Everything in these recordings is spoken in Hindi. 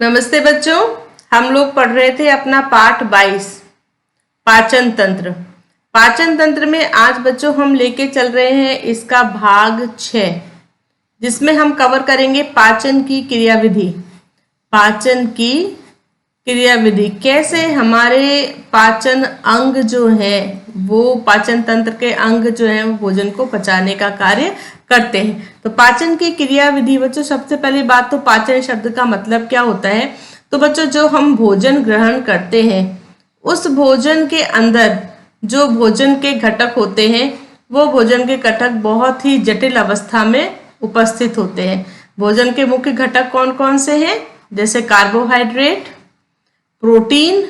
नमस्ते बच्चों। हम लोग पढ़ रहे थे अपना पाठ 22 पाचन तंत्र। पाचन तंत्र में आज बच्चों हम लेके चल रहे हैं इसका भाग 6, जिसमें हम कवर करेंगे पाचन की क्रियाविधि। पाचन की क्रियाविधि कैसे हमारे पाचन अंग जो है वो पाचन तंत्र के अंग जो है वो भोजन को पचाने का कार्य करते हैं। तो पाचन की क्रियाविधि बच्चों, सबसे पहली बात तो पाचन शब्द का मतलब क्या होता है। तो बच्चों जो हम भोजन ग्रहण करते हैं उस भोजन के अंदर जो भोजन के घटक होते हैं वो भोजन के घटक बहुत ही जटिल अवस्था में उपस्थित होते हैं। भोजन के मुख्य घटक कौन कौन से हैं, जैसे कार्बोहाइड्रेट, प्रोटीन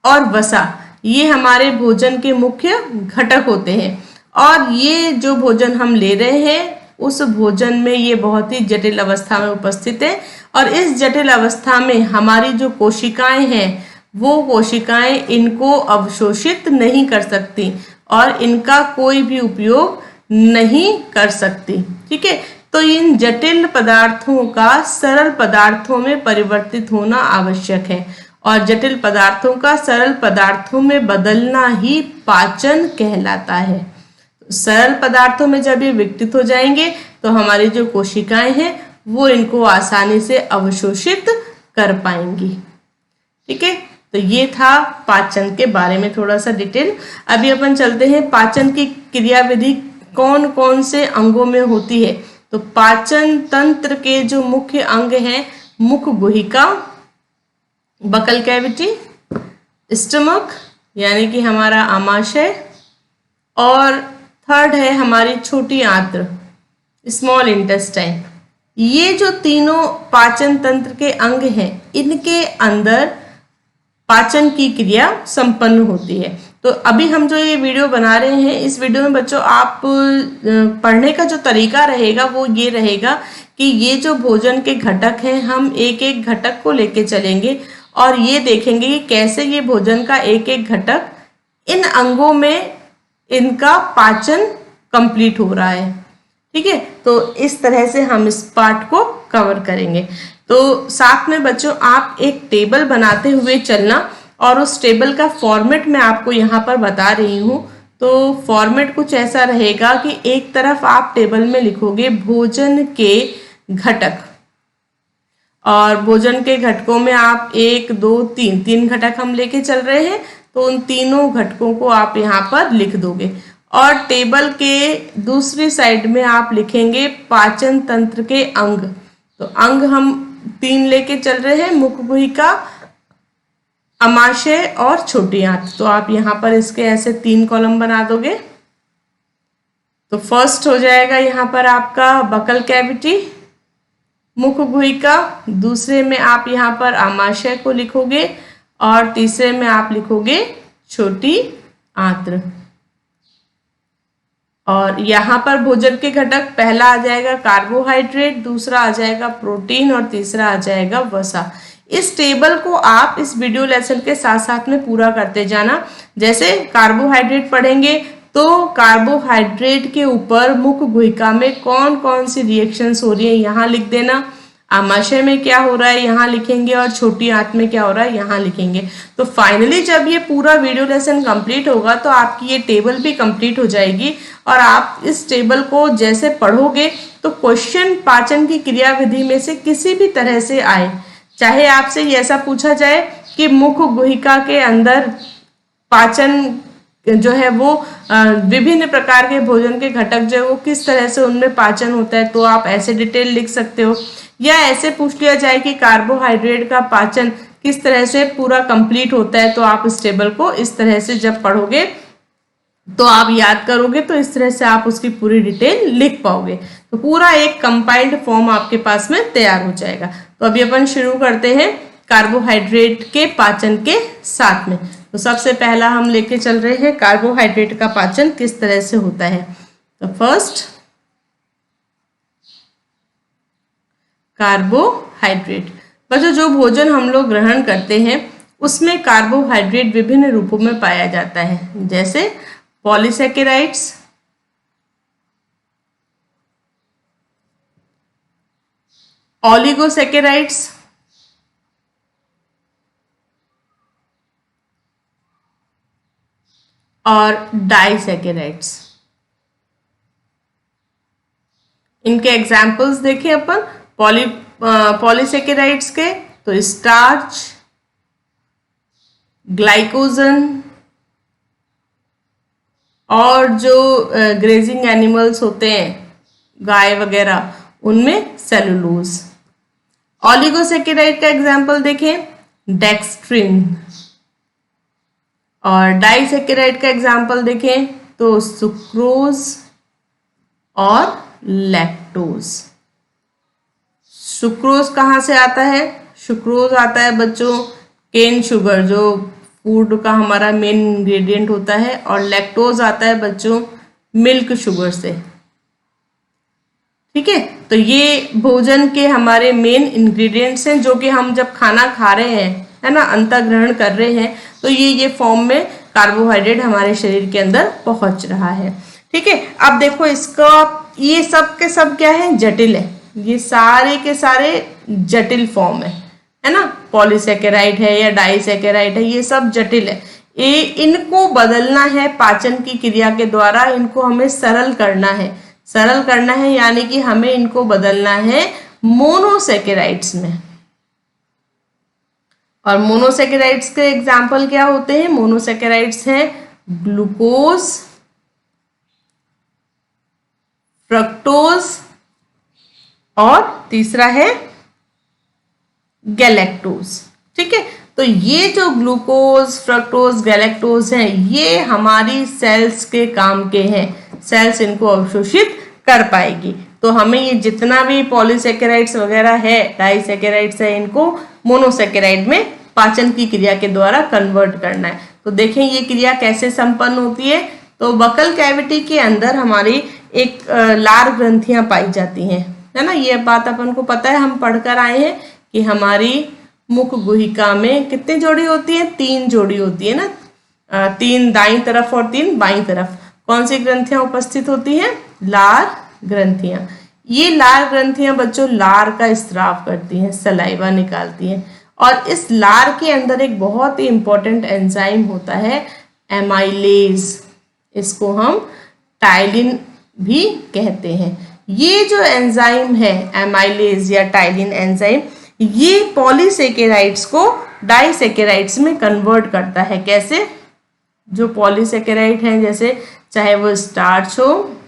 और वसा। ये हमारे भोजन के मुख्य घटक होते हैं और ये जो भोजन हम ले रहे हैं उस भोजन में ये बहुत ही जटिल अवस्था में उपस्थित है और इस जटिल अवस्था में हमारी जो कोशिकाएं हैं वो कोशिकाएं इनको अवशोषित नहीं कर सकती और इनका कोई भी उपयोग नहीं कर सकती। ठीक है, तो इन जटिल पदार्थों का सरल पदार्थों में परिवर्तित होना आवश्यक है और जटिल पदार्थों का सरल पदार्थों में बदलना ही पाचन कहलाता है। सरल पदार्थों में जब ये विघटित हो जाएंगे तो हमारी जो कोशिकाएं हैं वो इनको आसानी से अवशोषित कर पाएंगी। ठीक है, तो ये था पाचन के बारे में थोड़ा सा डिटेल। अभी अपन चलते हैं पाचन की क्रियाविधि कौन कौन से अंगों में होती है। तो पाचन तंत्र के जो मुख्य अंग हैं, मुख गुहिका, बकल कैविटी, स्टमक यानी कि हमारा आमाशय, और थर्ड है हमारी छोटी आंत्र, स्मॉल इंटेस्टाइन। ये जो तीनों पाचन तंत्र के अंग हैं इनके अंदर पाचन की क्रिया संपन्न होती है। तो अभी हम जो ये वीडियो बना रहे हैं इस वीडियो में बच्चों आप पढ़ने का जो तरीका रहेगा वो ये रहेगा कि ये जो भोजन के घटक हैं हम एक एक घटक को लेके चलेंगे और ये देखेंगे कि कैसे ये भोजन का एक एक घटक इन अंगों में इनका पाचन कंप्लीट हो रहा है। ठीक है, तो इस तरह से हम इस पार्ट को कवर करेंगे। तो साथ में बच्चों आप एक टेबल बनाते हुए चलना और उस टेबल का फॉर्मेट मैं आपको यहाँ पर बता रही हूँ। तो फॉर्मेट कुछ ऐसा रहेगा कि एक तरफ आप टेबल में लिखोगे भोजन के घटक और भोजन के घटकों में आप 1 2 3 घटक हम लेके चल रहे हैं तो उन तीनों घटकों को आप यहाँ पर लिख दोगे और टेबल के दूसरी साइड में आप लिखेंगे पाचन तंत्र के अंग। तो अंग हम 3 लेके चल रहे हैं, मुख गुहिका, आमाशय और छोटी आंत। तो आप यहाँ पर इसके ऐसे 3 कॉलम बना दोगे। तो फर्स्ट हो जाएगा यहाँ पर आपका बकल कैविटी, मुख गुहिका, दूसरे में आप यहाँ पर आमाशय को लिखोगे और तीसरे में आप लिखोगे छोटी आंत्र। और यहाँ पर भोजन के घटक पहला आ जाएगा कार्बोहाइड्रेट, दूसरा आ जाएगा प्रोटीन और तीसरा आ जाएगा वसा। इस टेबल को आप इस वीडियो लेसन के साथ साथ में पूरा करते जाना। जैसे कार्बोहाइड्रेट पढ़ेंगे तो कार्बोहाइड्रेट के ऊपर मुख गुहिका में कौन कौन सी रिएक्शंस हो रही है यहाँ लिख देना, आमाशय में क्या हो रहा है यहाँ लिखेंगे और छोटी आंत में क्या हो रहा है यहाँ लिखेंगे। तो फाइनली जब ये पूरा वीडियो लेसन कंप्लीट होगा तो आपकी ये टेबल भी कंप्लीट हो जाएगी और आप इस टेबल को जैसे पढ़ोगे तो क्वेश्चन पाचन की क्रियाविधि में से किसी भी तरह से आए, चाहे आपसे ऐसा पूछा जाए कि मुख गुहिका के अंदर पाचन जो है वो विभिन्न प्रकार के भोजन के घटक जो है वो किस तरह से उनमें पाचन होता है, तो आप ऐसे डिटेल लिख सकते हो। या ऐसे पूछ लिया जाए कि कार्बोहाइड्रेट का पाचन किस तरह से पूरा कंप्लीट होता है, तो आप इस टेबल को इस तरह से जब पढ़ोगे तो आप याद करोगे तो इस तरह से आप उसकी पूरी डिटेल लिख पाओगे। तो पूरा एक कंपाइल्ड फॉर्म आपके पास में तैयार हो जाएगा। तो अभी अपन शुरू करते हैं कार्बोहाइड्रेट के पाचन के साथ में। तो सबसे पहला हम लेके चल रहे हैं कार्बोहाइड्रेट का पाचन किस तरह से होता है। तो फर्स्ट कार्बोहाइड्रेट। बच्चों जो भोजन हम लोग ग्रहण करते हैं उसमें कार्बोहाइड्रेट विभिन्न रूपों में पाया जाता है, जैसे पॉलीसैकेराइड्स, ओलिगोसैकेराइड्स, और डाइसैकेराइड्स। इनके एग्जाम्पल्स देखें अपन पॉलीसेकेराइड्स के, तो स्टार्च, ग्लाइकोजन, और जो ग्रेजिंग एनिमल्स होते हैं गाय वगैरह, उनमें सेलुलोज। ऑलिगोसेकेराइड का एग्जाम्पल देखें, डेक्स्ट्रिन। और डाइसेकेराइड का एग्जाम्पल देखें तो सुक्रोज और लैक्टोज। सुक्रोज कहाँ से आता है? सुक्रोज आता है बच्चों केन शुगर, जो फूड का हमारा मेन इंग्रेडिएंट होता है, और लैक्टोज आता है बच्चों मिल्क शुगर से। ठीक है, तो ये भोजन के हमारे मेन इंग्रेडिएंट्स हैं, जो कि हम जब खाना खा रहे हैं, है ना, अंतःग्रहण कर रहे हैं, तो ये फॉर्म में कार्बोहाइड्रेट हमारे शरीर के अंदर पहुंच रहा है। ठीक है, अब देखो इसका ये सब के सब क्या है? जटिल है। ये सारे के सारे जटिल फॉर्म है ना, पॉलीसेकेराइड है या डाइसेकेराइड है, ये सब जटिल है। इनको बदलना है पाचन की क्रिया के द्वारा, इनको हमें सरल करना है। सरल करना है यानी कि हमें इनको बदलना है मोनोसेकेराइड्स में। और मोनोसेकेराइड्स के एग्जाम्पल क्या होते हैं? मोनोसेकेराइड्स हैं ग्लूकोज, फ्रक्टोज, और तीसरा है गैलेक्टोज। ठीक है, तो ये जो ग्लूकोज, फ्रक्टोज, गैलेक्टोज हैं, ये हमारी सेल्स के काम के हैं। सेल्स इनको अवशोषित कर पाएगी। तो हमें ये जितना भी पॉलीसेकेराइड्स वगैरह है, डाइसेकेराइड्स है, इनको मोनोसेकेराइड में पाचन की क्रिया के द्वारा कन्वर्ट करना है। तो देखें ये क्रिया कैसे संपन्न होती है। तो बकल कैविटी के अंदर हमारी एक लार ग्रंथियां पाई जाती हैं, है ना। ये बात अपन को पता है, हम पढ़कर आए हैं कि हमारी मुख गुहिका में कितनी जोड़ी होती है? 3 जोड़ी होती है ना, 3 दाईं तरफ और 3 बाईं तरफ। कौन सी ग्रंथियां उपस्थित होती हैं? लार ग्रंथियां। ये लार ग्रंथियां बच्चों लार का स्राव करती हैं, सलाइवा निकालती हैं। और इस लार के अंदर एक बहुत ही इंपॉर्टेंट एंजाइम होता है एमाइलेज। इसको हम टाइलिन भी कहते हैं। ये जो एंजाइम है एमाइलेज या टाइलिन एंजाइम, ये पॉलीसेकेराइड्स को डाइसेकेराइड्स में कन्वर्ट करता है। कैसे? जो पॉलीसेकेराइड हैं, जैसे चाहे वो स्टार्च हो,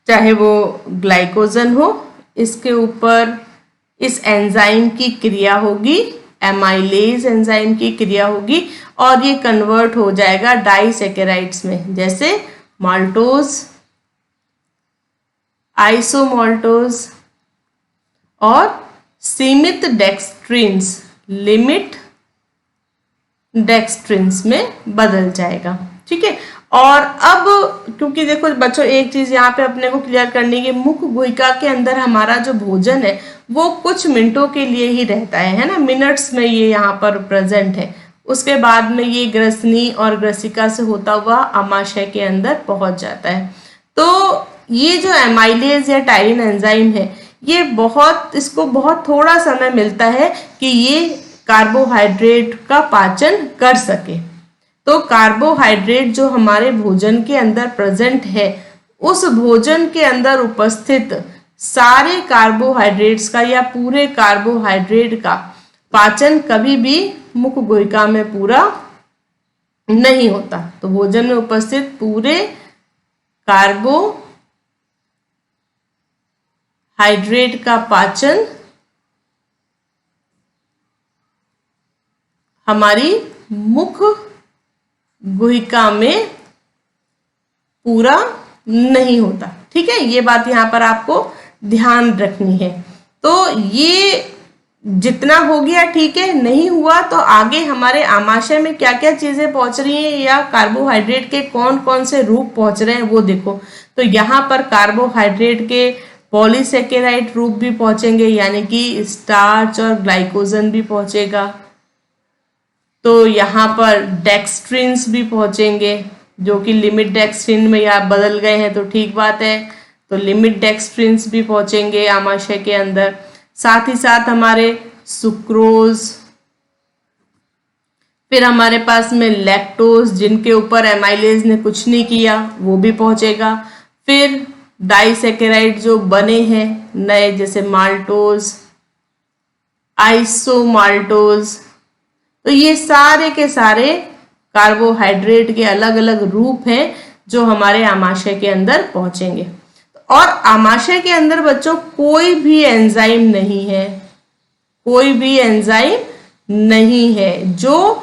चाहे वो ग्लाइकोजन हो, इसके ऊपर इस एंजाइम की क्रिया होगी, एमाइलेज एंजाइम की क्रिया होगी, और ये कन्वर्ट हो जाएगा डाइसेकेराइड्स में, जैसे माल्टोज, आइसोमाल्टोज और सीमित डेक्स्ट्रिन्स, लिमिट डेक्स्ट्रिन्स में बदल जाएगा। ठीक है, और अब क्योंकि देखो बच्चों एक चीज यहाँ पे अपने को क्लियर करनी है, मुख गुहिका के अंदर हमारा जो भोजन है वो कुछ मिनटों के लिए ही रहता है ना, मिनट्स में ये यहाँ पर प्रेजेंट है। उसके बाद में ये ग्रसनी और ग्रसिका से होता हुआ आमाशय के अंदर पहुंच जाता है। तो ये जो एमाइलेज या टाइलिन एंजाइम है, ये इसको बहुत थोड़ा समय मिलता है कि ये कार्बोहाइड्रेट का पाचन कर सके। तो कार्बोहाइड्रेट जो हमारे भोजन के अंदर प्रेजेंट है, उस भोजन के अंदर उपस्थित सारे कार्बोहाइड्रेट्स का या पूरे कार्बोहाइड्रेट का पाचन कभी भी मुख गुहिका में पूरा नहीं होता। तो भोजन में उपस्थित पूरे कार्बोहाइड्रेट का पाचन हमारी मुख गुहिका में पूरा नहीं होता। ठीक है, ये बात यहाँ पर आपको ध्यान रखनी है। तो ये जितना हो गया ठीक है, नहीं हुआ तो आगे हमारे आमाशय में क्या क्या चीजें पहुंच रही हैं या कार्बोहाइड्रेट के कौन कौन से रूप पहुंच रहे हैं वो देखो। तो यहाँ पर कार्बोहाइड्रेट के पॉलीसेकेराइड रूप भी पहुंचेंगे, यानी कि स्टार्च और ग्लाइकोजन भी पहुंचेगा। तो यहाँ पर डेक्स्ट्रिन्स भी पहुंचेंगे, जो कि लिमिट डेक्स्ट्रिन में या बदल गए हैं तो ठीक बात है। तो लिमिट डेक्स्ट्रिन्स भी पहुंचेंगे आमाशय के अंदर। साथ ही साथ हमारे सुक्रोज, फिर हमारे पास में लैक्टोज, जिनके ऊपर एमाइलेज ने कुछ नहीं किया, वो भी पहुंचेगा। फिर डाइसैकेराइड जो बने हैं नए, जैसे माल्टोज, आइसोमाल्टोज, तो ये सारे के सारे कार्बोहाइड्रेट के अलग अलग रूप हैं जो हमारे आमाशय के अंदर पहुंचेंगे। और आमाशय के अंदर बच्चों कोई भी एंजाइम नहीं है, कोई भी एंजाइम नहीं है जो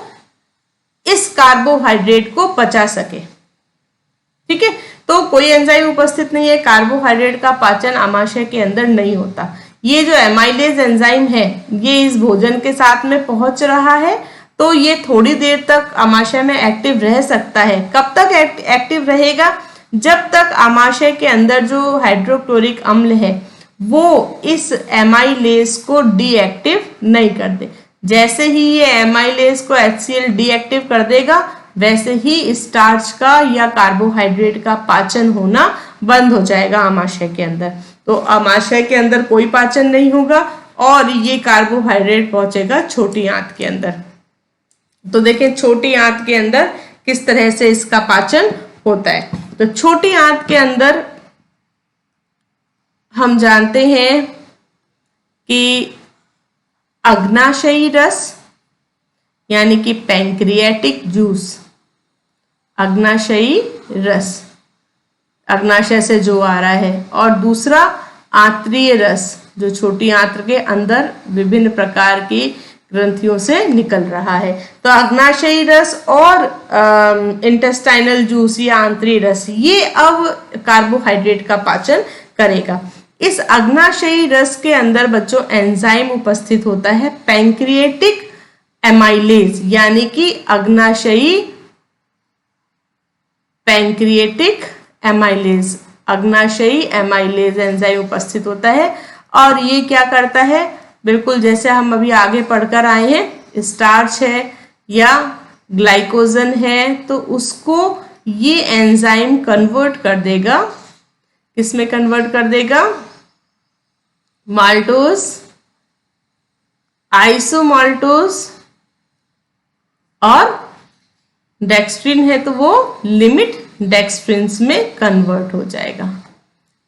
इस कार्बोहाइड्रेट को पचा सके। ठीक है, तो कोई एंजाइम उपस्थित नहीं है, कार्बोहाइड्रेट का पाचन आमाशय के अंदर नहीं होता। ये जो एमाइलेज एंजाइम है ये इस भोजन के साथ में पहुंच रहा है, तो ये थोड़ी देर तक आमाशय में एक्टिव रह सकता है। कब तक एक्टिव रहेगा? जब तक आमाशय के अंदर जो हाइड्रोक्लोरिक अम्ल है वो इस एमाइलेज को डीएक्टिव नहीं कर दे। जैसे ही ये एमाइलेज को HCl डीएक्टिव कर देगा, वैसे ही स्टार्च का या कार्बोहाइड्रेट का पाचन होना बंद हो जाएगा आमाशय के अंदर। तो आमाशय के अंदर कोई पाचन नहीं होगा और ये कार्बोहाइड्रेट पहुंचेगा छोटी आंत के अंदर। तो देखें छोटी आंत के अंदर किस तरह से इसका पाचन होता है। तो छोटी आंत के अंदर हम जानते हैं कि अग्नाशयी रस यानी कि पैंक्रियाटिक जूस, अग्नाशयी रस अग्नाशय से जो आ रहा है, और दूसरा आंत्रीय रस जो छोटी आंत्र के अंदर विभिन्न प्रकार की ग्रंथियों से निकल रहा है। तो अग्नाशयी रस और इंटेस्टाइनल जूस या आंतरीय रस ये अब कार्बोहाइड्रेट का पाचन करेगा। इस अग्नाशयी रस के अंदर बच्चों एंजाइम उपस्थित होता है पैंक्रियाटिक एमाइलेज, यानी कि अग्नाशयी पैंक्रियाटिक एमाइलेज, अग्नाशयी एमाइलेज एंजाइम उपस्थित होता है। और ये क्या करता है, बिल्कुल जैसे हम अभी आगे पढ़कर आए हैं, स्टार्च है या ग्लाइकोजन है तो उसको ये एंजाइम कन्वर्ट कर देगा, किसमें कन्वर्ट कर देगा? माल्टोज, आइसोमाल्टोज और डेक्स्ट्रिन है तो वो लिमिट डेक्स्ट्रिन्स में कन्वर्ट हो जाएगा।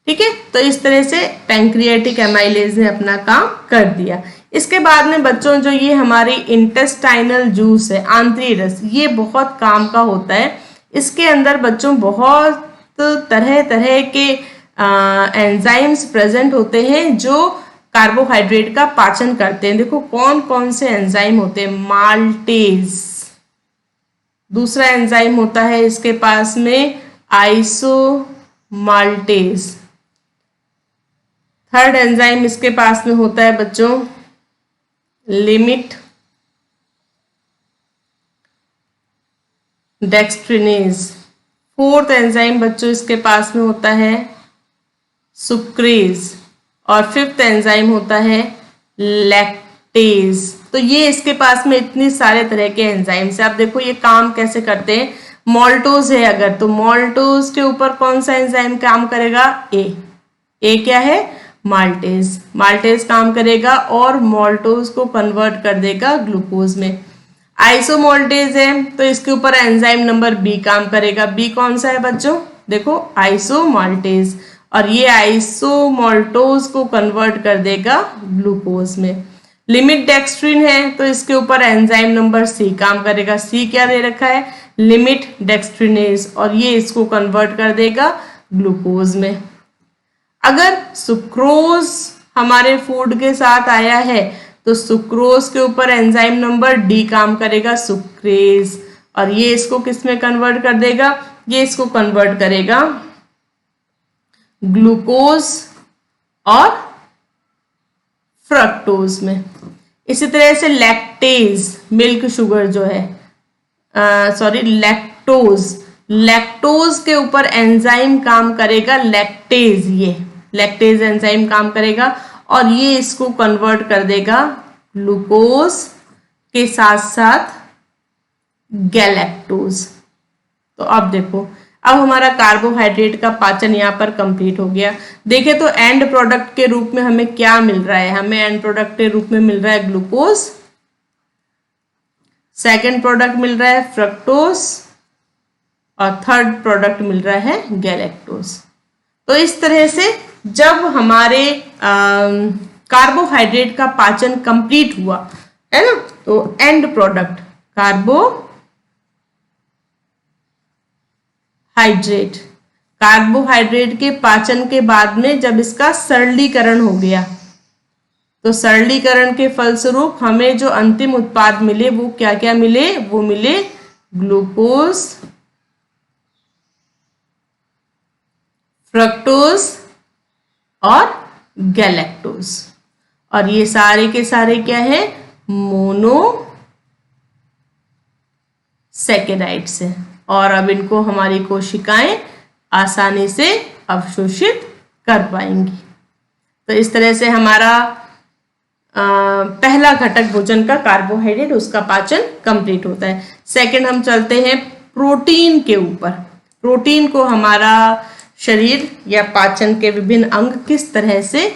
ठीक है, तो इस तरह से पैंक्रियाटिक एमाइलेज ने अपना काम कर दिया। इसके बाद में बच्चों जो ये हमारी इंटेस्टाइनल जूस है, आंतरीय रस, ये बहुत काम का होता है। इसके अंदर बच्चों बहुत तरह तरह के एंजाइम्स प्रेजेंट होते हैं जो कार्बोहाइड्रेट का पाचन करते हैं। देखो कौन कौन से एंजाइम होते हैं। माल्टेज दूसरा एंजाइम होता है इसके पास में, आइसोमाल्टेज। थर्ड एंजाइम इसके पास में होता है बच्चों लिमिट डेक्स्ट्रिनेज। फोर्थ एंजाइम बच्चों इसके पास में होता है सुक्रेज। और फिफ्थ एंजाइम होता है लैक्टेज। तो ये इसके पास में इतनी सारे तरह के एंजाइम्स है। अब देखो ये काम कैसे करते हैं। मॉल्टोज है अगर, तो मॉल्टोज के ऊपर कौन सा एंजाइम काम करेगा? ए क्या है? माल्टेज। माल्टेज काम करेगा और मॉल्टोज को कन्वर्ट कर देगा ग्लूकोज में। आइसोमोल्टेज है तो इसके ऊपर एंजाइम नंबर बी काम करेगा। बी कौन सा है बच्चों? देखो आइसोमाल्टेज, और ये आइसोमाल्टोज को कन्वर्ट कर देगा ग्लूकोज में। लिमिट डेक्स्ट्रिन है तो इसके ऊपर एंजाइम नंबर सी काम करेगा। सी क्या दे रखा है? लिमिट डेक्स्ट्रिनेज, और ये इसको कन्वर्ट कर देगा ग्लूकोज में। अगर सुक्रोज हमारे फूड के साथ आया है तो सुक्रोज के ऊपर एंजाइम नंबर डी काम करेगा, सुक्रेज, और ये इसको किस में कन्वर्ट कर देगा? ये इसको कन्वर्ट करेगा ग्लूकोज और फ्रक्टोज में। इसी तरह से लैक्टेज, मिल्क शुगर जो है, लैक्टोज, लैक्टोज के ऊपर एंजाइम काम करेगा लैक्टेज। ये लैक्टेज एंजाइम काम करेगा और ये इसको कन्वर्ट कर देगा ग्लूकोज के साथ साथ गैलेक्टोज। तो अब देखो, अब हमारा कार्बोहाइड्रेट का पाचन यहाँ पर कंप्लीट हो गया। देखे तो एंड प्रोडक्ट के रूप में हमें क्या मिल रहा है? हमें एंड प्रोडक्ट के रूप में मिल रहा है ग्लूकोज सेकंड प्रोडक्ट मिल रहा है फ्रक्टोज और थर्ड प्रोडक्ट मिल रहा है गैलेक्टोज। तो इस तरह से जब हमारे कार्बोहाइड्रेट का पाचन कंप्लीट हुआ है ना, तो एंड प्रोडक्ट कार्बोहाइड्रेट के पाचन के बाद में जब इसका सरलीकरण हो गया, तो सरलीकरण के फलस्वरूप हमें जो अंतिम उत्पाद मिले वो क्या क्या मिले, वो मिले ग्लूकोज, फ्रक्टोज और गैलेक्टोज। और ये सारे के सारे क्या है, मोनोसैकेराइड्स है। और अब इनको हमारी कोशिकाएं आसानी से अवशोषित कर पाएंगी। तो इस तरह से हमारा पहला घटक भोजन का कार्बोहाइड्रेट, उसका पाचन कंप्लीट होता है। सेकंड हम चलते हैं प्रोटीन के ऊपर। प्रोटीन को हमारा शरीर या पाचन के विभिन्न अंग किस तरह से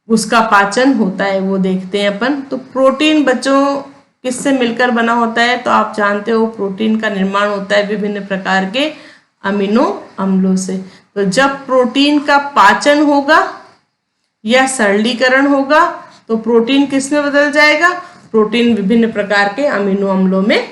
उसका पाचन होता है वो देखते हैं अपन। तो प्रोटीन बच्चों किससे मिलकर बना होता है, तो आप जानते हो प्रोटीन का निर्माण होता है विभिन्न प्रकार के अमीनो अम्लों से। तो जब प्रोटीन का पाचन होगा या सरलीकरण होगा तो प्रोटीन किस में बदल जाएगा, प्रोटीन विभिन्न प्रकार के अमीनो अम्लों में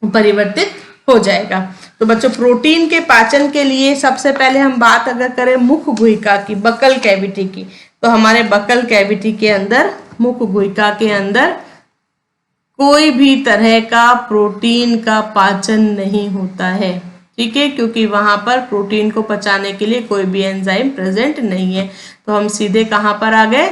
परिवर्तित हो जाएगा। तो बच्चों प्रोटीन के पाचन के लिए सबसे पहले हम बात अगर करें मुख गुहिका की, बकल कैविटी की, तो हमारे बकल कैविटी के अंदर, मुख गुहिका के अंदर कोई भी तरह का प्रोटीन का पाचन नहीं होता है, ठीक है, क्योंकि वहां पर प्रोटीन को पचाने के लिए कोई भी एंजाइम प्रेजेंट नहीं है। तो हम सीधे कहां पर आ गए,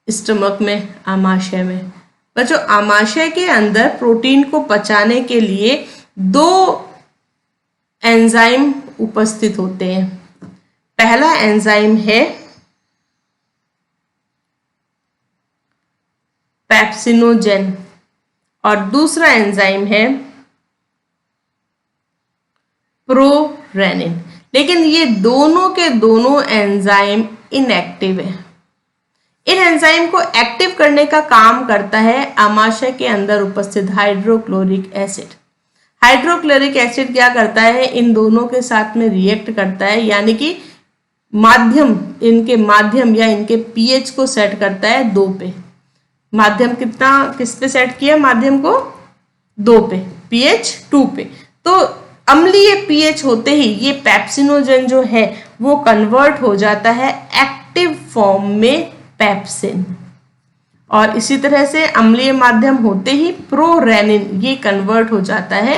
स्टमक में, आमाशय में। बच्चों आमाशय के अंदर प्रोटीन को पचाने के लिए दो एंजाइम उपस्थित होते हैं। पहला एंजाइम है पेप्सिनोजेन और दूसरा एंजाइम है प्रोरेनिन। लेकिन ये दोनों के दोनों एंजाइम इनएक्टिव है। इन एंजाइम को एक्टिव करने का काम करता है आमाशय के अंदर उपस्थित हाइड्रोक्लोरिक एसिड। हाइड्रोक्लोरिक एसिड क्या करता है, इन दोनों के साथ में रिएक्ट करता है, यानी कि इनके माध्यम या इनके पीएच को सेट करता है 2 पे। माध्यम किस पे सेट किया, माध्यम को 2 पे, पीएच 2 पे। तो अम्लीय पीएच होते ही ये पेप्सिनोजेन जो है वो कन्वर्ट हो जाता है एक्टिव फॉर्म में पेप्सिन, और इसी तरह से अम्लीय माध्यम होते ही प्रोरेनिन ये कन्वर्ट हो जाता है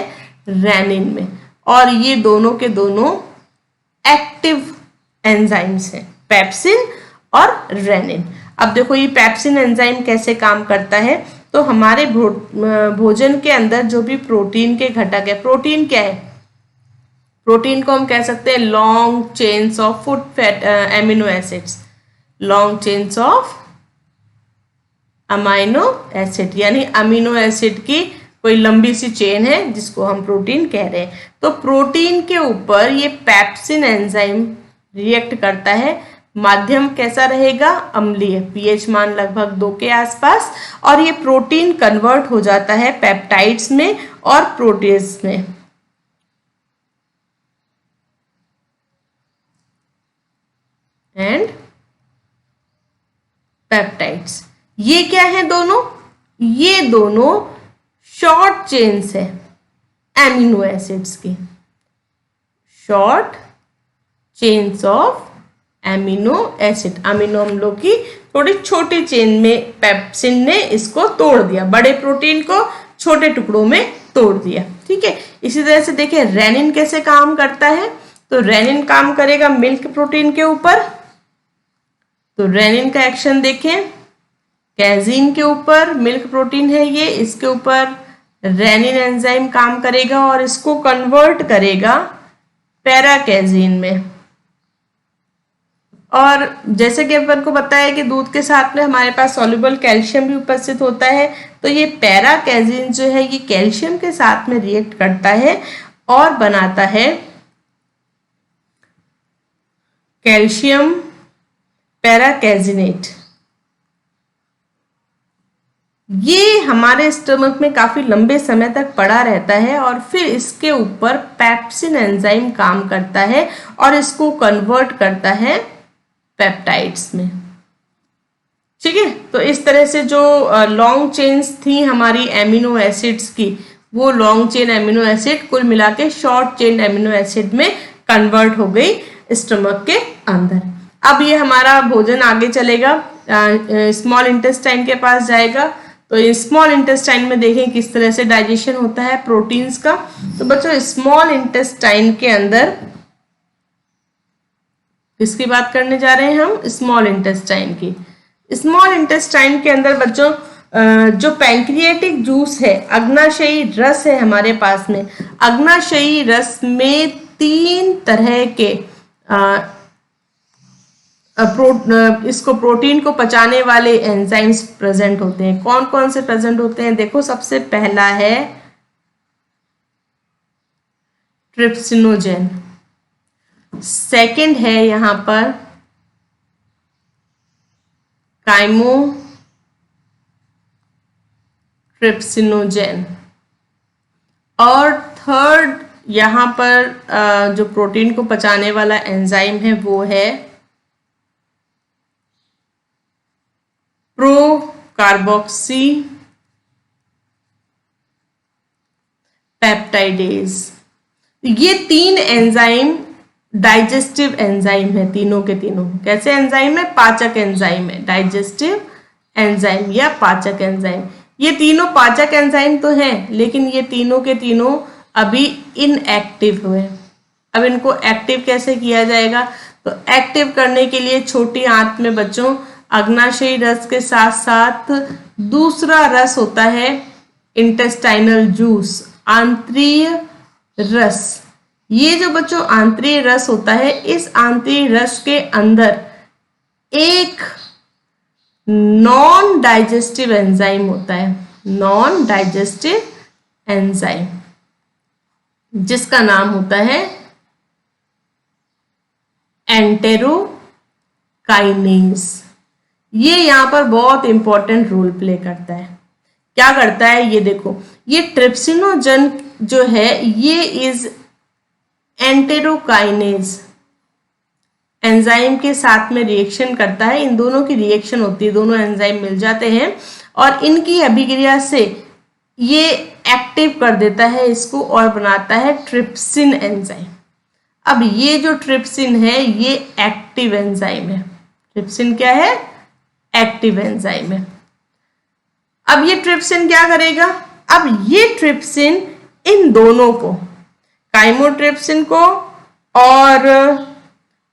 रेनिन में, और ये दोनों के दोनों एक्टिव एंजाइम्स हैं, पेप्सिन और रेनिन। अब देखो ये पेप्सिन एंजाइम कैसे काम करता है, तो हमारे भोजन के अंदर जो भी प्रोटीन के घटक है, प्रोटीन क्या है, प्रोटीन को हम कह सकते हैं long chains of food fat amino acids, long chains of amino acid, यानी अमीनो एसिड की कोई लंबी सी चेन है जिसको हम प्रोटीन कह रहे हैं। तो प्रोटीन के ऊपर ये पेप्सिन एंजाइम रिएक्ट करता है, माध्यम कैसा रहेगा, अम्लीय, पीएच मान लगभग 2 के आसपास, और ये प्रोटीन कन्वर्ट हो जाता है पेप्टाइड्स में और प्रोटीज में। एंड पेप्टाइड्स, ये क्या है दोनों, ये दोनों शॉर्ट चेन्स है एमिनो एसिड्स की, short chains of amino acid, amino अम्लों की थोड़ी छोटी चेन में पेप्सिन ने इसको तोड़ दिया, बड़े प्रोटीन को छोटे टुकड़ों में तोड़ दिया, ठीक है। इसी तरह से देखिए रेनिन कैसे काम करता है, तो रेनिन काम करेगा मिल्क प्रोटीन के ऊपर। तो रेनिन का एक्शन देखें, कैजीन के ऊपर, मिल्क प्रोटीन है ये, इसके ऊपर रेनिन एंजाइम काम करेगा और इसको कन्वर्ट करेगा पैराकैजीन में। और जैसे कि अपन को पता है कि दूध के साथ में हमारे पास सॉल्युबल कैल्शियम भी उपस्थित होता है, तो ये पैराकैजीन जो है ये कैल्शियम के साथ में रिएक्ट करता है और बनाता है कैल्शियम पैराकैजिनेट, ये हमारे स्टमक में काफी लंबे समय तक पड़ा रहता है और फिर इसके ऊपर पेप्सिन एंजाइम काम करता है और इसको कन्वर्ट करता है पेप्टाइड्स में। ठीक है, तो इस तरह से जो लॉन्ग चेन्स थी हमारी एमिनो एसिड्स की, वो लॉन्ग चेन एमिनो एसिड कुल मिला के शॉर्ट चेन एमिनो एसिड में कन्वर्ट हो गई स्टमक के अंदर। अब ये हमारा भोजन आगे चलेगा, स्मॉल इंटेस्टाइन के पास जाएगा। तो स्मॉल इंटेस्टाइन में देखें किस तरह से डाइजेशन होता है प्रोटीन्स का। तो बच्चों स्मॉल इंटेस्टाइन के अंदर किसकी बात करने जा रहे हैं हम? स्मॉल इंटेस्टाइन की। स्मॉल इंटेस्टाइन के अंदर बच्चों जो पैंक्रियाटिक जूस है, अग्नाशयी रस है हमारे पास में, अग्नाशयी रस में 3 तरह के इसको प्रोटीन को पचाने वाले एंजाइम्स प्रेजेंट होते हैं। कौन कौन से प्रेजेंट होते हैं? देखो, सबसे पहला है ट्रिप्सिनोजेन, सेकंड है यहां पर काइमोट्रिप्सिनोजेन, और थर्ड यहां पर जो प्रोटीन को पचाने वाला एंजाइम है वो है प्रोकार्बोक्सी पेप्टाइडेज। ये 3 एंजाइम डाइजेस्टिव एंजाइम है, तीनों के तीनों। कैसे एंजाइम है? पाचक एंजाइम है, डाइजेस्टिव एंजाइम या पाचक एंजाइम। ये तीनों पाचक एंजाइम तो हैं, लेकिन ये तीनों के तीनों अभी इनएक्टिव हुए। अब इनको एक्टिव कैसे किया जाएगा? तो एक्टिव करने के लिए छोटी आंत में बच्चों अग्नाशयी रस के साथ साथ दूसरा रस होता है इंटेस्टाइनल जूस, आंतरीय रस। ये जो बच्चों आंतरीय रस होता है, इस आंतरीय रस के अंदर एक नॉन डाइजेस्टिव एंजाइम होता है, नॉन डाइजेस्टिव एंजाइम, जिसका नाम होता है एंटेरोकाइनेज। ये यहां पर बहुत इंपॉर्टेंट रोल प्ले करता है। क्या करता है? ये देखो, ये ट्रिप्सिनोजन जो है ये इज एंटेरोकाइनेज एंजाइम के साथ में रिएक्शन करता है। इन दोनों की रिएक्शन होती है, दोनों एंजाइम मिल जाते हैं और इनकी अभिक्रिया से ये एक्टिव कर देता है इसको और बनाता है ट्रिप्सिन एंजाइम। अब ये जो ट्रिप्सिन है ये एक्टिव एंजाइम है। ट्रिप्सिन क्या है? एक्टिव एंजाइम है। अब ये ट्रिप्सिन क्या करेगा? अब ये ट्रिप्सिन इन दोनों को, काइमोट्रिप्सिन को और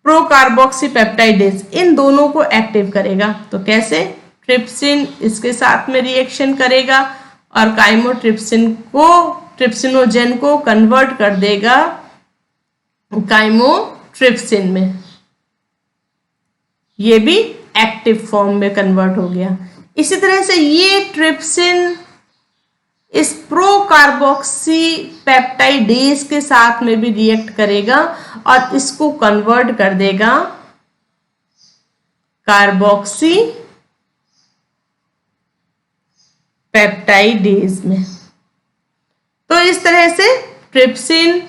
प्रोकार्बोक्सी पेप्टाइडेज, इन दोनों को एक्टिव करेगा। तो कैसे? ट्रिप्सिन इसके साथ में रिएक्शन करेगा और काइमोट्रिप्सिन को, ट्रिप्सिनोजेन को कन्वर्ट कर देगा काइमोट्रिप्सिन में। ये भी एक्टिव फॉर्म में कन्वर्ट हो गया। इसी तरह से ये ट्रिप्सिन इस प्रोकार्बोक्सी पेप्टाइडेज के साथ में भी रिएक्ट करेगा और इसको कन्वर्ट कर देगा कार्बोक्सी पेप्टाइडेज में। तो इस तरह से ट्रिप्सिन,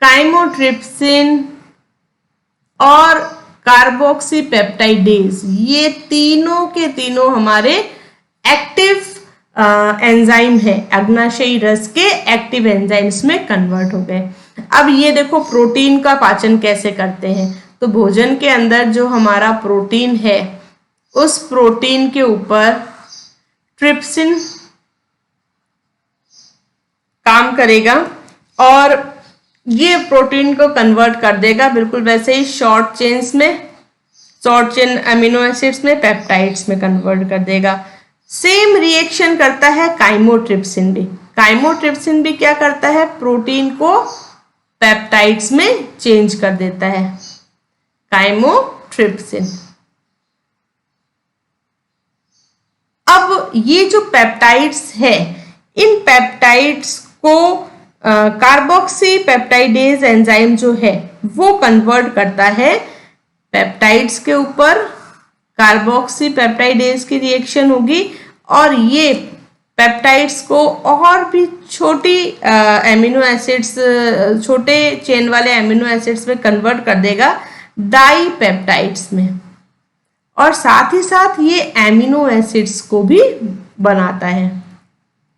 काइमोट्रिप्सिन और कार्बोक्सी पेप्टाइडेज, ये तीनों के तीनों हमारे एक्टिव एंजाइम है, अग्नाशयी रस के एक्टिव एंजाइम्स में कन्वर्ट हो गए। अब ये देखो प्रोटीन का पाचन कैसे करते हैं। तो भोजन के अंदर जो हमारा प्रोटीन है, उस प्रोटीन के ऊपर ट्रिप्सिन काम करेगा और ये प्रोटीन को कन्वर्ट कर देगा बिल्कुल वैसे ही शॉर्ट चेन्स में, शॉर्ट चेन अमीनो एसिड्स में, पेप्टाइड्स में कन्वर्ट कर देगा। सेम रिएक्शन करता है काइमोट्रिप्सिन भी। काइमोट्रिप्सिन भी क्या करता है? प्रोटीन को पेप्टाइड्स में चेंज कर देता है, काइमोट्रिप्सिन। अब ये जो पेप्टाइड्स है, इन पेप्टाइड्स को कार्बोक्सी पेप्टाइडेज एंजाइम जो है वो कन्वर्ट करता है पेप्टाइड्स के ऊपर। कार्बोक्सी पेप्टाइडेज की रिएक्शन होगी और ये पेप्टाइड्स को और भी छोटी एमिनो एसिड्स, छोटे चेन वाले एमिनो एसिड्स में कन्वर्ट कर देगा डाई पेप्टाइड्स में, और साथ ही साथ ये एमिनो एसिड्स को भी बनाता है।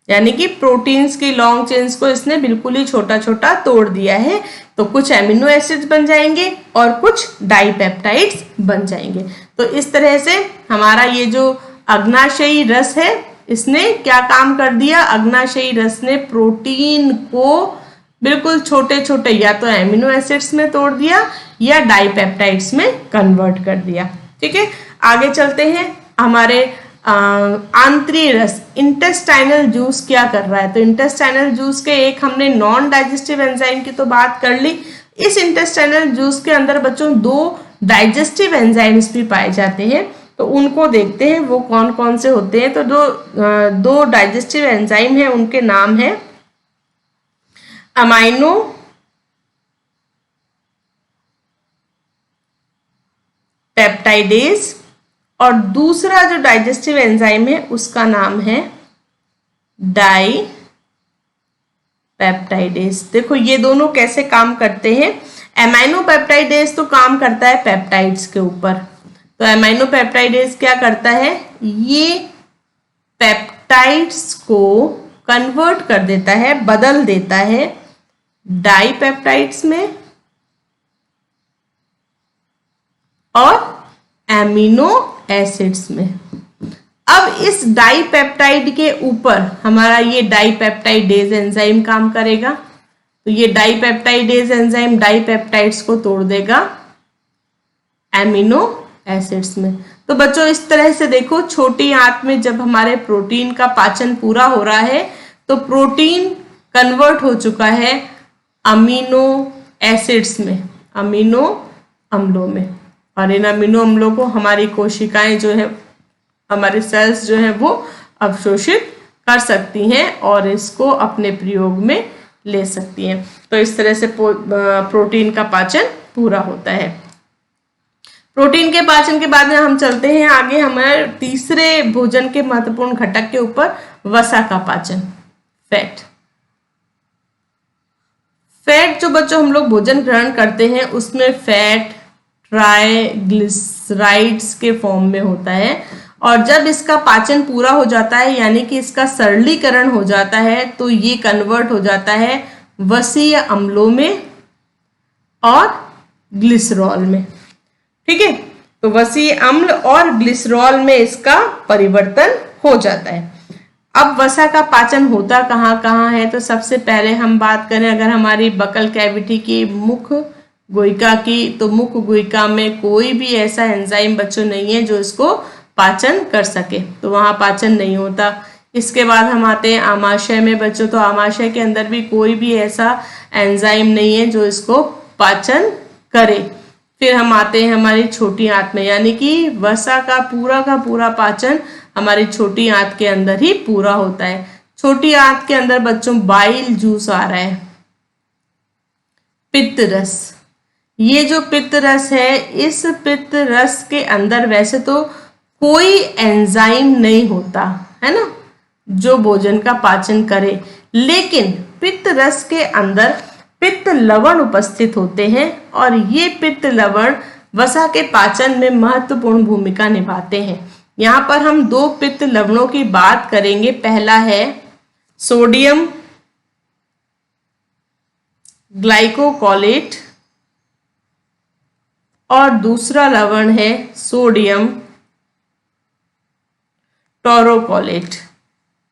यानी कि प्रोटीन्स की लॉन्ग चेन्स को इसने बिल्कुल ही छोटा छोटा तोड़ दिया है, तो कुछ एमिनो एसिड्स बन जाएंगे और कुछ डाई पेप्टाइड्स बन जाएंगे। तो इस तरह से हमारा ये जो अग्नाशयी रस है, इसने क्या काम कर दिया, अग्नाशयी रस ने प्रोटीन को बिल्कुल छोटे छोटे या तो एमिनो एसिड्स में तोड़ दिया या डाइपेप्टाइड्स में कन्वर्ट कर दिया। ठीक है, आगे चलते हैं। हमारे आंतरीय रस, इंटेस्टाइनल जूस क्या कर रहा है, तो इंटेस्टाइनल जूस के एक हमने नॉन डाइजेस्टिव एंजाइम की तो बात कर ली। इस इंटेस्टाइनल जूस के अंदर बच्चों 2 डाइजेस्टिव एंजाइम्स भी पाए जाते हैं, तो उनको देखते हैं वो कौन कौन से होते हैं। तो दो डाइजेस्टिव एंजाइम है, उनके नाम है अमाइनो पेप्टाइडेज, और दूसरा जो डाइजेस्टिव एंजाइम है उसका नाम है डाई पेप्टाइडेज। देखो ये दोनों कैसे काम करते हैं। एमाइनो पेप्टाइडेज तो काम करता है पेप्टाइड्स के ऊपर, तो एमाइनो पेप्टाइडेज क्या करता है, ये पेप्टाइड्स को कन्वर्ट कर देता है, बदल देता है डाई पेप्टाइड्स में और एमिनो एसिड्स में। अब इस डाई पेप्टाइड के ऊपर हमारा ये डाई पेप्टाइडेज एंजाइम काम करेगा, तो ये dipeptidase enzyme dipeptides को तोड़ देगा एमिनो एसिड्स में। तो बच्चों इस तरह से देखो, छोटी आंत में जब हमारे प्रोटीन का पाचन पूरा हो रहा है तो प्रोटीन कन्वर्ट हो चुका है अमीनो एसिड्स में, अमीनो अम्लों में, और इन अमीनो अम्लों को हमारी कोशिकाएं जो है, हमारे सेल्स जो है वो अवशोषित कर सकती हैं और इसको अपने प्रयोग में ले सकती हैं। तो इस तरह से प्रोटीन का पाचन पूरा होता है। प्रोटीन के पाचन के बाद में हम चलते हैं आगे हमारे तीसरे भोजन के महत्वपूर्ण घटक के ऊपर, वसा का पाचन, फैट। फैट जो बच्चों हम लोग भोजन ग्रहण करते हैं उसमें फैट ट्राइग्लिसराइड्स के फॉर्म में होता है, और जब इसका पाचन पूरा हो जाता है यानी कि इसका सरलीकरण हो जाता है तो ये कन्वर्ट हो जाता है वसीय अम्लों में और ग्लिसरॉल में। ठीक है, तो वसीय अम्ल और ग्लिसरॉल में इसका परिवर्तन हो जाता है। अब वसा का पाचन होता कहाँ कहाँ है, तो सबसे पहले हम बात करें अगर हमारी बकल कैविटी की, मुख गुहिका की, तो मुख गुहिका में कोई भी ऐसा एंजाइम बच्चों नहीं है जो इसको पाचन कर सके, तो वहां पाचन नहीं होता। इसके बाद हम आते हैं आमाशय में बच्चों, तो आमाशय के अंदर भी कोई भी ऐसा एंजाइम नहीं है जो इसको पाचन करे। फिर हम आते हैं हमारी छोटी आंत में, यानी कि वसा का पूरा पाचन हमारी छोटी आंत के अंदर ही पूरा होता है। छोटी आंत के अंदर बच्चों बाइल जूस आ रहा है, पित्त रस। ये जो पित्त रस है, इस पित्त रस के अंदर वैसे तो कोई एंजाइम नहीं होता है ना जो भोजन का पाचन करे, लेकिन पित्त रस के अंदर पित्त लवण उपस्थित होते हैं और ये पित्त लवण वसा के पाचन में महत्वपूर्ण भूमिका निभाते हैं। यहाँ पर हम 2 पित्त लवणों की बात करेंगे। पहला है सोडियम ग्लाइकोकोलेट और दूसरा लवण है सोडियम टोरोकोलेट।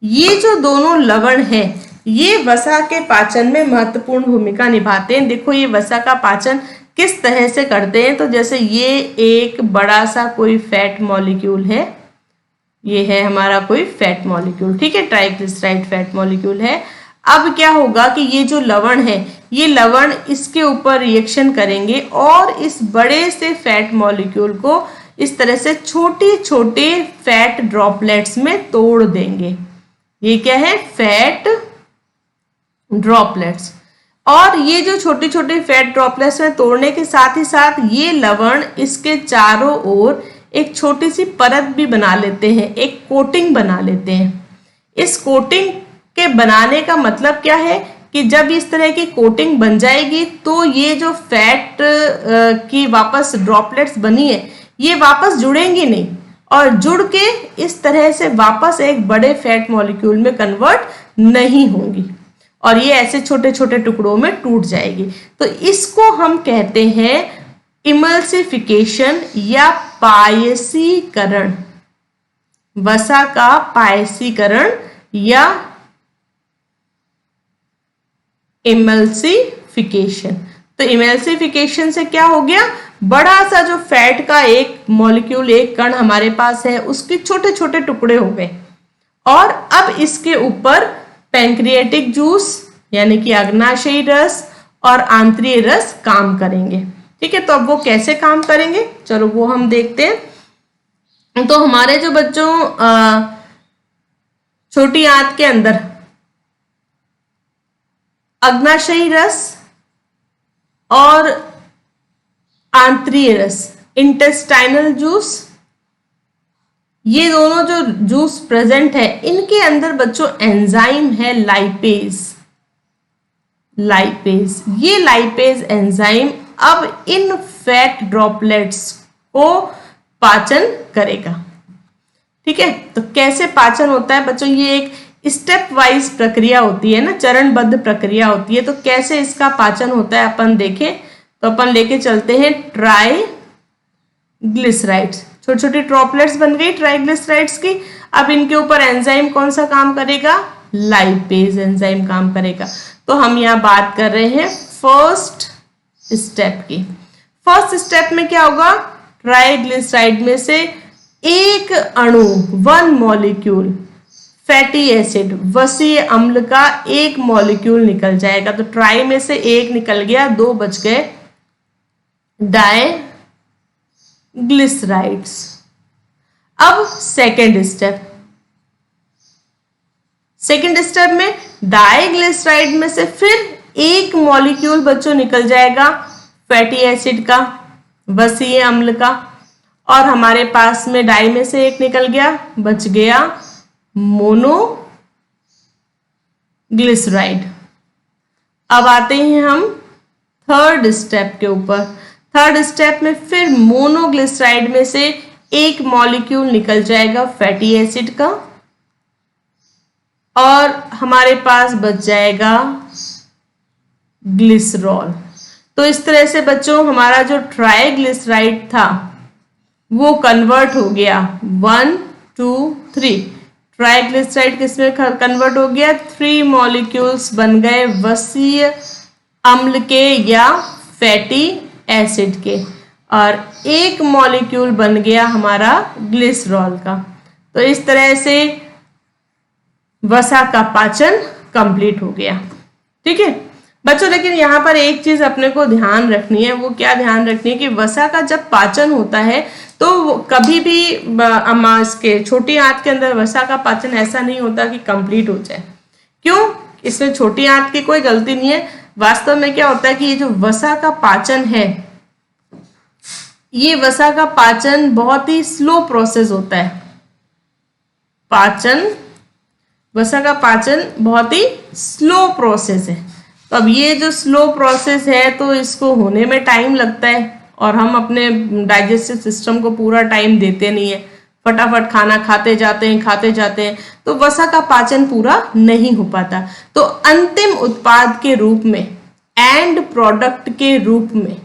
ये जो दोनों लवण हैं ये वसा के पाचन में महत्वपूर्ण भूमिका निभाते हैं। देखो ये वसा का पाचन किस तरह से करते हैं, तो जैसे ये एक बड़ा सा कोई फैट मॉलिक्यूल है, ये है हमारा कोई फैट मॉलिक्यूल, ठीक है, ट्राइग्लिसराइड फैट मॉलिक्यूल है। अब क्या होगा कि ये जो लवण है, ये लवण इसके ऊपर रिएक्शन करेंगे और इस बड़े से फैट मॉलिक्यूल को इस तरह से छोटे छोटे फैट ड्रॉपलेट्स में तोड़ देंगे। ये क्या है, फैट ड्रॉपलेट्स। और ये जो छोटे छोटे फैट ड्रॉपलेट्स में तोड़ने के साथ ही साथ ये लवण इसके चारों ओर एक छोटी सी परत भी बना लेते हैं, एक कोटिंग बना लेते हैं। इस कोटिंग के बनाने का मतलब क्या है कि जब इस तरह की कोटिंग बन जाएगी तो ये जो फैट की वापस ड्रॉपलेट्स बनी है ये वापस जुड़ेंगी नहीं, और जुड़ के इस तरह से वापस एक बड़े फैट मॉलिक्यूल में कन्वर्ट नहीं होंगी, और ये ऐसे छोटे छोटे टुकड़ों में टूट जाएगी। तो इसको हम कहते हैं इमल्सिफिकेशन या पायसीकरण, वसा का पायसीकरण या इमल्सिफिकेशन। तो इमल्सिफिकेशन से क्या हो गया, बड़ा सा जो फैट का एक मॉलिक्यूल, एक कण हमारे पास है, उसके छोटे छोटे टुकड़े हो गए, और अब इसके ऊपर पैंक्रियाटिक जूस यानी कि अग्नाशयी रस और आंतरीय रस काम करेंगे। ठीक है, तो अब वो कैसे काम करेंगे, चलो वो हम देखते हैं। तो हमारे जो बच्चों छोटी आंत के अंदर अग्नाशयी रस और आंतरीय रस, इंटेस्टाइनल जूस, ये दोनों जो जूस प्रेजेंट है, इनके अंदर बच्चों एंजाइम है लाइपेज। लाइपेज, ये लाइपेज एंजाइम अब इन फैट ड्रॉपलेट्स को पाचन करेगा। ठीक है, तो कैसे पाचन होता है बच्चों, ये एक स्टेप वाइज प्रक्रिया होती है ना, चरणबद्ध प्रक्रिया होती है। तो कैसे इसका पाचन होता है अपन देखें, तो अपन लेके चलते हैं ट्राइग्लिसराइड्स। छोटी छोटी ड्रॉपलेट्स बन गई ट्राइग्लिसराइड्स की। अब इनके ऊपर एंजाइम कौन सा काम करेगा, लाइपेज एंजाइम काम करेगा। तो हम यहाँ बात कर रहे हैं फर्स्ट स्टेप की। फर्स्ट स्टेप में क्या होगा, ट्राइग्लिसराइड में से एक अणु, वन मॉलिक्यूल फैटी एसिड, वसीय अम्ल का एक मॉलिक्यूल निकल जाएगा। तो ट्राई में से एक निकल गया, दो बच गए डाइग्लिसराइड्स। अब सेकेंड स्टेप में डाइग्लिसराइड में से फिर एक मॉलिक्यूल बच्चों निकल जाएगा फैटी एसिड का, वसीय अम्ल का, और हमारे पास में डाई में से एक निकल गया, बच गया मोनोग्लिसराइड। अब आते हैं हम थर्ड स्टेप के ऊपर। थर्ड स्टेप में फिर मोनोग्लिसराइड में से एक मॉलिक्यूल निकल जाएगा फैटी एसिड का, और हमारे पास बच जाएगा ग्लिसरॉल। तो इस तरह से बच्चों हमारा जो ट्राइग्लिसराइड था वो कन्वर्ट हो गया 1 2 3। ट्राइग्लिसराइड किसमें कन्वर्ट हो गया, 3 मॉलिक्यूल्स बन गए वसीय अम्ल के या फैटी एसिड के, और एक मॉलिक्यूल बन गया हमारा ग्लिसरॉल का। तो इस तरह से वसा का पाचन कंप्लीट हो गया। ठीक है बच्चों, लेकिन यहाँ पर एक चीज अपने को ध्यान रखनी है। वो क्या ध्यान रखनी है कि वसा का जब पाचन होता है तो कभी भी इसके छोटी आंत के अंदर वसा का पाचन ऐसा नहीं होता कि कंप्लीट हो जाए। क्यों, इसमें छोटी आंत की कोई गलती नहीं है। वास्तव में क्या होता है कि ये जो वसा का पाचन है, ये वसा का पाचन बहुत ही स्लो प्रोसेस होता है। वसा का पाचन बहुत ही स्लो प्रोसेस है। तो अब ये जो स्लो प्रोसेस है तो इसको होने में टाइम लगता है, और हम अपने डाइजेस्टिव सिस्टम को पूरा टाइम देते नहीं है, फटाफट खाना खाते जाते हैं, तो वसा का पाचन पूरा नहीं हो पाता। तो अंतिम उत्पाद के रूप में, एंड प्रोडक्ट के रूप में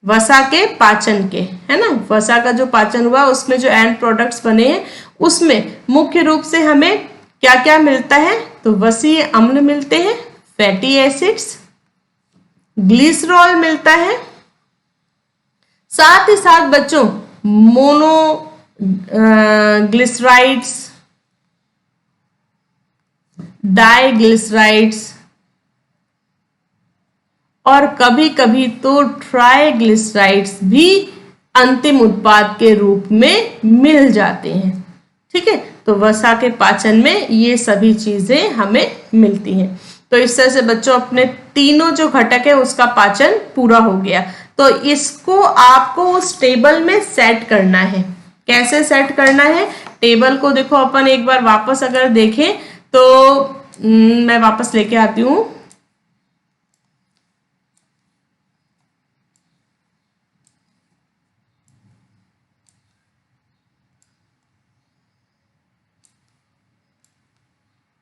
वसा के पाचन के, है ना, वसा का जो पाचन हुआ उसमें जो एंड प्रोडक्ट्स बने हैं उसमें मुख्य रूप से हमें क्या क्या मिलता है, तो वसीय अम्ल मिलते हैं, फैटी एसिड्स, ग्लिसरॉल मिलता है, साथ ही साथ बच्चों मोनोग्लिसराइड्स, डाइग्लिसराइड्स, और कभी कभी तो ट्राइग्लिसराइड्स भी अंतिम उत्पाद के रूप में मिल जाते हैं। ठीक है, तो वसा के पाचन में ये सभी चीजें हमें मिलती हैं। तो इस तरह से बच्चों अपने तीनों जो घटक है उसका पाचन पूरा हो गया। तो इसको आपको उस टेबल में सेट करना है। कैसे सेट करना है टेबल को, देखो अपन एक बार वापस अगर देखें तो मैं वापस लेके आती हूं।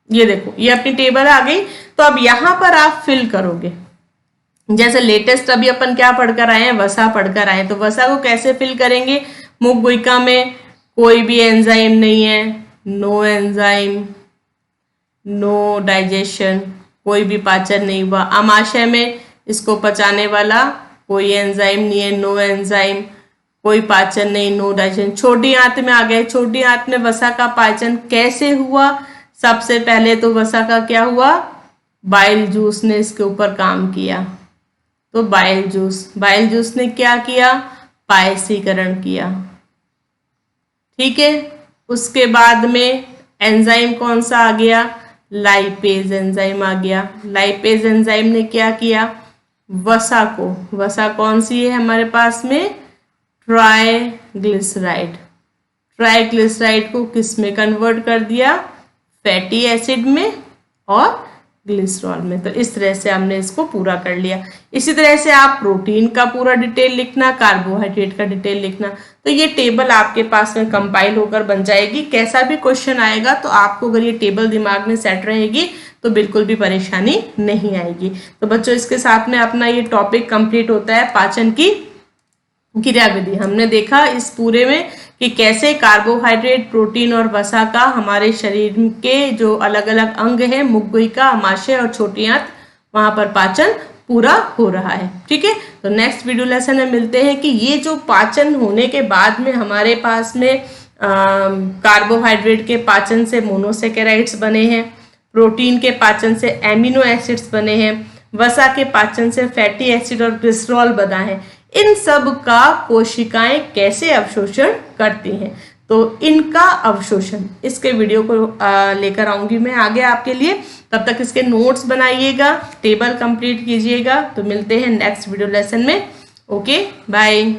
ये देखो ये अपनी टेबल आ गई। तो अब यहां पर आप फिल करोगे, जैसे लेटेस्ट अभी अपन क्या पढ़कर आए हैं, वसा पढ़कर आए हैं, तो वसा को कैसे फिल करेंगे, मुख गुहिका में कोई भी एंजाइम नहीं है, नो एंजाइम, नो डाइजेशन, कोई भी पाचन नहीं हुआ। आमाशय में इसको पचाने वाला कोई एंजाइम नहीं है, नो एंजाइम, कोई पाचन नहीं, नो डाइजेशन। छोटी आंत में आ गए, छोटी आंत में वसा का पाचन कैसे हुआ, सबसे पहले तो वसा का क्या हुआ, बाइल जूस ने इसके ऊपर काम किया। तो बाइल जूस ने क्या किया, पायसीकरण किया। ठीक है, उसके बाद में एंजाइम कौन सा आ गया, लाइपेज एंजाइम आ गया। लाइपेज एंजाइम ने क्या किया, वसा कौन सी है हमारे पास में, ट्राइग्लिसराइड को किस में कन्वर्ट कर दिया, फैटी एसिड में और ग्लिसरॉल में। तो इस तरह से हमने इसको पूरा कर लिया। इसी तरह से आप प्रोटीन का पूरा डिटेल लिखना, कार्बोहाइड्रेट का डिटेल लिखना। तो ये टेबल आपके पास में कंपाइल होकर बन जाएगी। कैसा भी क्वेश्चन आएगा तो आपको अगर ये टेबल दिमाग में सेट रहेगी तो बिल्कुल भी परेशानी नहीं आएगी। तो बच्चों इसके साथ में अपना ये टॉपिक कंप्लीट होता है पाचन की क्रियाविधि। हमने देखा इस पूरे में कि कैसे कार्बोहाइड्रेट, प्रोटीन और वसा का हमारे शरीर के जो अलग अलग अंग हैं, मुख गुहिका, आमाशय और छोटी आंत, वहां पर पाचन पूरा हो रहा है। ठीक है, तो नेक्स्ट वीडियो लेसन में मिलते हैं कि ये जो पाचन होने के बाद में हमारे पास में कार्बोहाइड्रेट के पाचन से मोनोसेकेराइड्स बने हैं, प्रोटीन के पाचन से एमिनो एसिड्स बने हैं, वसा के पाचन से फैटी एसिड और ग्लिसरॉल बना है। इन सब का कोशिकाएं कैसे अवशोषण करती हैं, तो इनका अवशोषण इसके वीडियो को लेकर आऊंगी मैं आगे आपके लिए। तब तक इसके नोट्स बनाइएगा, टेबल कंप्लीट कीजिएगा। तो मिलते हैं नेक्स्ट वीडियो लेसन में। Okay, bye.